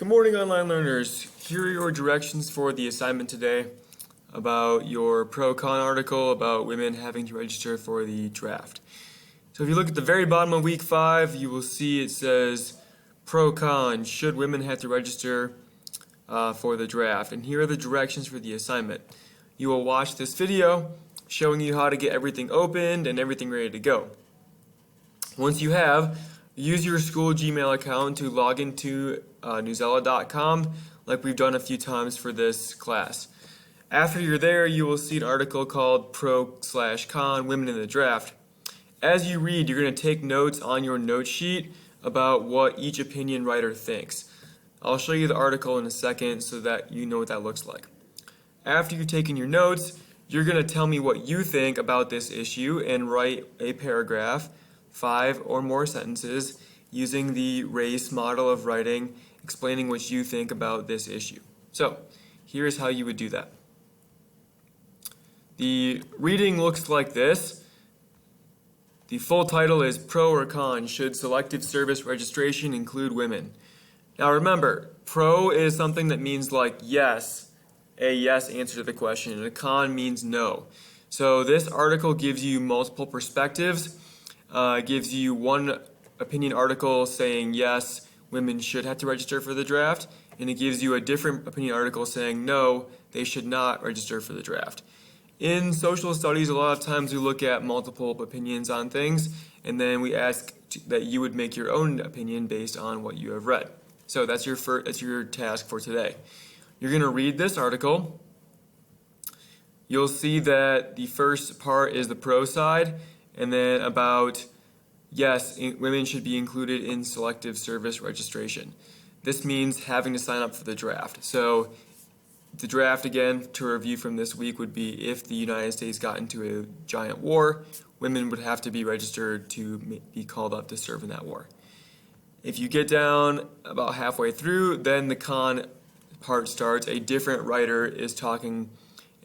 Good morning, online learners. Here are your directions for the assignment today about your pro-con article about women having to register for the draft. So if you look at the very bottom of week 5, you will see it says pro-con, should women have to register for the draft? And here are the directions for the assignment. You will watch this video showing you how to get everything opened and everything ready to go. Once you have, use your school Gmail account to log into newsela.com like we've done a few times for this class. After you're there, you will see an article called Pro/Con Women in the Draft. As you read, you're going to take notes on your note sheet about what each opinion writer thinks. I'll show you the article in a second so that you know what that looks like. After you've taken your notes, you're going to tell me what you think about this issue and write a paragraph, 5 or more sentences, using the RACE model of writing, explaining what you think about this issue. So, here's how you would do that. The reading looks like this. The full title is Pro or Con, Should Selective Service Registration Include Women? Now remember, pro is something that means like yes, a yes answer to the question, and a con means no. So this article gives you multiple perspectives. Gives you one opinion article saying yes, women should have to register for the draft, and it gives you a different opinion article saying no, they should not register for the draft. In social studies, a lot of times we look at multiple opinions on things, and then we ask that you would make your own opinion based on what you have read. So that's your task for today. You're going to read this article. You'll see that the first part is the pro side, and then about yes, women should be included in selective service registration. This means having to sign up for the draft. So the draft, again, to review from this week, would be if the United States got into a giant war, women would have to be registered to be called up to serve in that war. If you get down about halfway through, then the con part starts. A different writer is talking,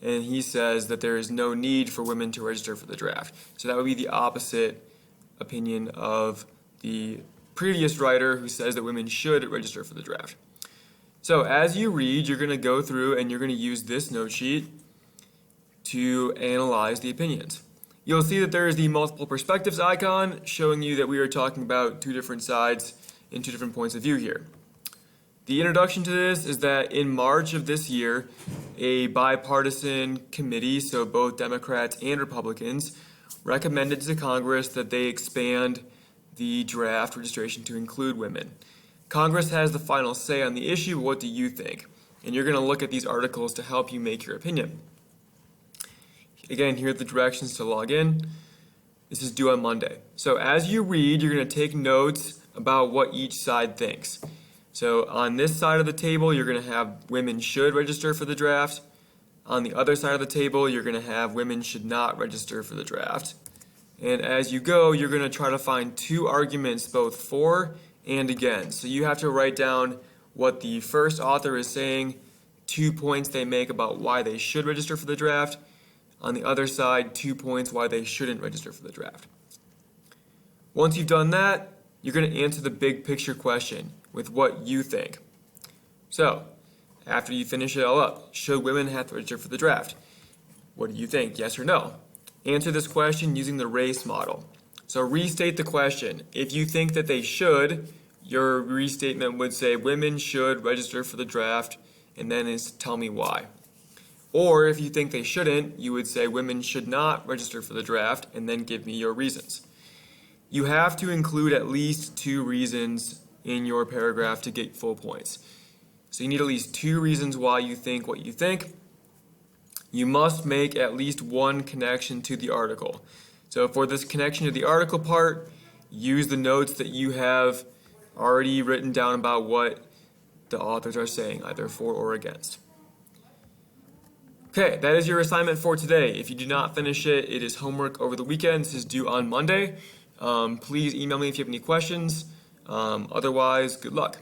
and he says that there is no need for women to register for the draft. So that would be the opposite opinion of the previous writer who says that women should register for the draft. So as you read, you're going to go through and you're going to use this note sheet to analyze the opinions. You'll see that there is the multiple perspectives icon showing you that we are talking about two different sides and two different points of view here. The introduction to this is that in March of this year, a bipartisan committee, so both Democrats and Republicans, recommended to Congress that they expand the draft registration to include women. Congress has the final say on the issue. What do you think? And you're going to look at these articles to help you make your opinion. Again, here are the directions to log in. This is due on Monday. So as you read, you're going to take notes about what each side thinks. So on this side of the table, you're going to have women should register for the draft. On the other side of the table, you're going to have women should not register for the draft. And as you go, you're going to try to find two arguments both for and against. So you have to write down what the first author is saying, 2 points they make about why they should register for the draft. On the other side, 2 points why they shouldn't register for the draft. Once you've done that, you're going to answer the big picture question with what you think. So, after you finish it all up, should women have to register for the draft? What do you think, yes or no? Answer this question using the RACE model. So restate the question. If you think that they should, your restatement would say women should register for the draft, and then tell me why. Or if you think they shouldn't, you would say women should not register for the draft, and then give me your reasons. You have to include at least 2 reasons in your paragraph to get full points. So you need at least 2 reasons why you think what you think. You must make at least one connection to the article. So for this connection to the article part, use the notes that you have already written down about what the authors are saying, either for or against. Okay, that is your assignment for today. If you do not finish it, it is homework over the weekend. This is due on Monday. Please email me if you have any questions. Otherwise, good luck.